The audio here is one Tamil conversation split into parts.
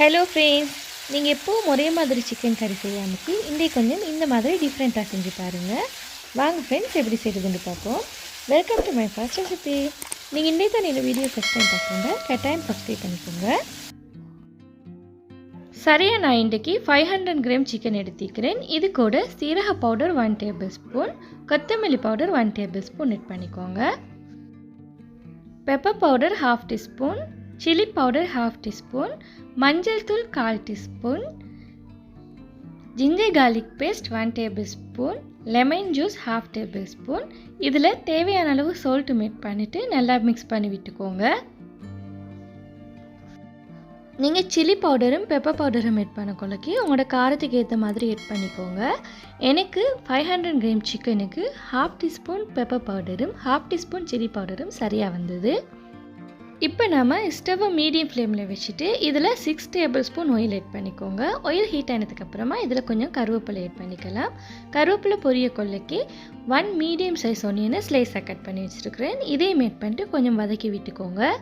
ஹலோ ஃப்ரெண்ட்ஸ், நீங்கள் எப்போவும் ஒரே மாதிரி சிக்கன் கறி செய்யாமக்கு இன்றைக்கு கொஞ்சம் இந்த மாதிரி டிஃப்ரெண்ட்டாக செஞ்சு பாருங்கள். வாங்க ஃப்ரெண்ட்ஸ், எப்படி செய்கிறதுன்னு பார்ப்போம். Welcome to my first recipe. நீங்கள் இன்றைக்கு தான் இந்த வீடியோ ஃபஸ்ட் டைம் பார்க்குறீங்க, கட்டாயம் சப்ஸ்கிரைப் பண்ணிக்கோங்க. சரியாக நான் இன்றைக்கி 500 கிராம் சிக்கன் எடுத்துக்கிறேன். இது கூட சீரக பவுடர் 1 டேபிள் ஸ்பூன், கொத்தமல்லி பவுடர் 1 டேபிள் ஸ்பூன் ஆட் பண்ணிக்கோங்க. Pepper powder 1/2 teaspoon, chilli powder 1/2 teaspoon, மஞ்சள் தூள் 1/4 teaspoon, ginger garlic paste 1 tablespoon, lemon juice 1/2 tablespoon. இதில் தேவையான அளவு சால்ட் ஆட் பண்ணிவிட்டு நல்லா மிக்ஸ் பண்ணி விட்டுக்கோங்க. நீங்கள் சில்லி பவுடரும் பெப்பர் பவுடரும் ஆட் பண்ண கொள்ளக்கி உங்களோட காரத்துக்கு ஏற்ற மாதிரி ஆட் பண்ணிக்கோங்க. எனக்கு 500 கிராம் சிக்கனுக்கு 1/2 டீஸ்பூன் பெப்பர் பவுடரும் 1/2 டீஸ்பூன் சில்லி பவுடரும் சரியாக வந்தது. இப்போ நம்ம ஸ்டவ்வை மீடியம் ஃப்ளேமில் வச்சுட்டு இதில் 6 டேபிள் ஸ்பூன் ஆயில் ஆட் பண்ணிக்கோங்க. ஆயில் ஹீட் ஆனதுக்கப்புறமா இதில் கொஞ்சம் கருவேப்பிலை ஆட் பண்ணிக்கலாம். கருவேப்பிலை பொரிய கொள்ளைக்கு 1 மீடியம் சைஸ் ஒனியனை ஸ்லைஸாக கட் பண்ணி வச்சுருக்கிறேன். இதையும் ஆட் பண்ணிட்டு கொஞ்சம் வதக்கி விட்டுக்கோங்க.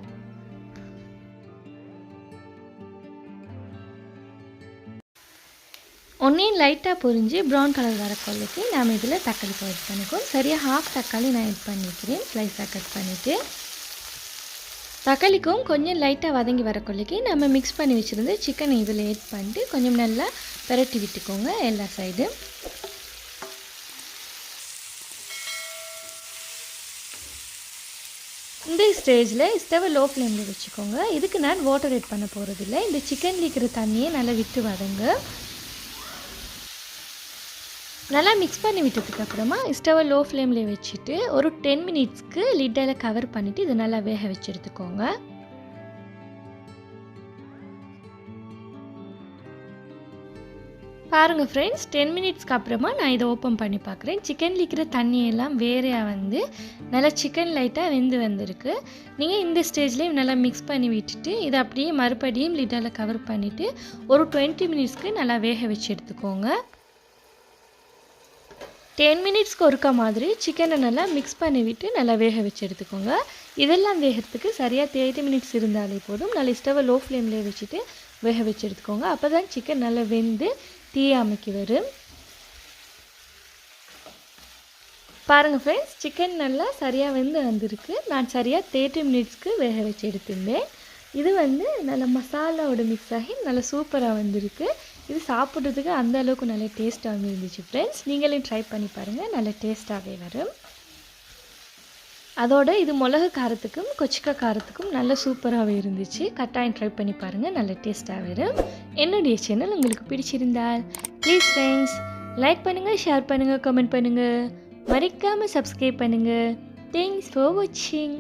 ஒன்னியன் லைட்டாக பொரிஞ்சு ப்ரௌன் கலர் வர கொள்ளைக்கு நாம் இதில் தக்காளி ஆட் பண்ணிக்கோம். சரியாக 1/2 தக்காளி நான் ஆட் பண்ணிக்கிறேன் ஸ்லைஸாக கட் பண்ணிவிட்டு. தக்காளிக்கும் கொஞ்சம் லைட்டாக வதங்கி வர கொள்ளைக்கு நம்ம மிக்ஸ் பண்ணி வச்சுருந்து சிக்கனை இதில் ஆட் பண்ணிட்டு கொஞ்சம் நல்லா பரட்டி விட்டுக்கோங்க எல்லா சைடும். இந்த ஸ்டேஜில் ஸ்டவ்வை லோ ஃப்ளேமில் வச்சுக்கோங்க. இதுக்கு நான் வாட்டர் ஆட் பண்ண போகிறதில்ல. இந்த சிக்கனில் இருக்கிற தண்ணியை நல்லா விட்டு வதங்க. நல்லா மிக்ஸ் பண்ணி விட்டதுக்கப்புறமா ஸ்டவ்வை லோ ஃப்ளேமில் வச்சுட்டு ஒரு 10 மினிட்ஸ்க்கு லிட்டால் கவர் பண்ணிவிட்டு இதை நல்லா வேக வச்சு எடுத்துக்கோங்க. பாருங்கள் ஃப்ரெண்ட்ஸ், 10 மினிட்ஸ்க்கு அப்புறமா நான் இதை ஓப்பன் பண்ணி பார்க்குறேன். சிக்கனில் இருக்கிற தண்ணியெல்லாம் வேறையாக வந்து நல்லா சிக்கன் லைட்டாக வெந்து வந்திருக்கு. நீங்கள் இந்த ஸ்டேஜ்லேயும் நல்லா மிக்ஸ் பண்ணி விட்டுட்டு இதை அப்படியே மறுபடியும் லிட்டால் கவர் பண்ணிவிட்டு ஒரு 20 மினிட்ஸ்க்கு நல்லா வேக வச்சு எடுத்துக்கோங்க. 10 மினிட்ஸ்க்கு ஒருக்க மாதிரி சிக்கனை நல்லா மிக்ஸ் பண்ணி விட்டு நல்லா வேக வச்சு எடுத்துக்கோங்க. இதெல்லாம் வேகிறதுக்கு சரியாக 30 மினிட்ஸ் இருந்தாலே போதும். நல்லா ஸ்டவ்வை லோ ஃப்ளேமில் வச்சுட்டு வேக வச்சு எடுத்துக்கோங்க. அப்போ தான் சிக்கன் நல்லா வெந்து தீயாமைக்கு வரும். பாருங்கள் ஃப்ரெண்ட்ஸ், சிக்கன் நல்லா சரியாக வெந்து வந்திருக்கு. நான் சரியாக 30 மினிட்ஸ்க்கு வேக வச்சு எடுத்துருந்தேன். இது வந்து நல்ல மசாலாவோட மிக்ஸ் ஆகி நல்லா சூப்பராக வந்திருக்கு. இது சாப்பிட்றதுக்கு அந்த அளவுக்கு நல்ல டேஸ்ட்டாகவும் இருந்துச்சு ஃப்ரெண்ட்ஸ். நீங்களும் ட்ரை பண்ணி பாருங்கள், நல்ல டேஸ்ட்டாகவே வரும். அதோட இது மிளகு காரத்துக்கும் கொச்சிக்கா காரத்துக்கும் நல்ல சூப்பராகவே இருந்துச்சு. கட்டாயம் ட்ரை பண்ணி பாருங்கள், நல்ல டேஸ்ட்டாக வரும். என்னுடைய சேனல் உங்களுக்கு பிடிச்சிருந்தால் ப்ளீஸ் ஃப்ரெண்ட்ஸ் லைக் பண்ணுங்கள், ஷேர் பண்ணுங்கள், கமெண்ட் பண்ணுங்கள், மறக்காமல் சப்ஸ்கிரைப் பண்ணுங்கள். தேங்க்ஸ் ஃபார் வாட்சிங்.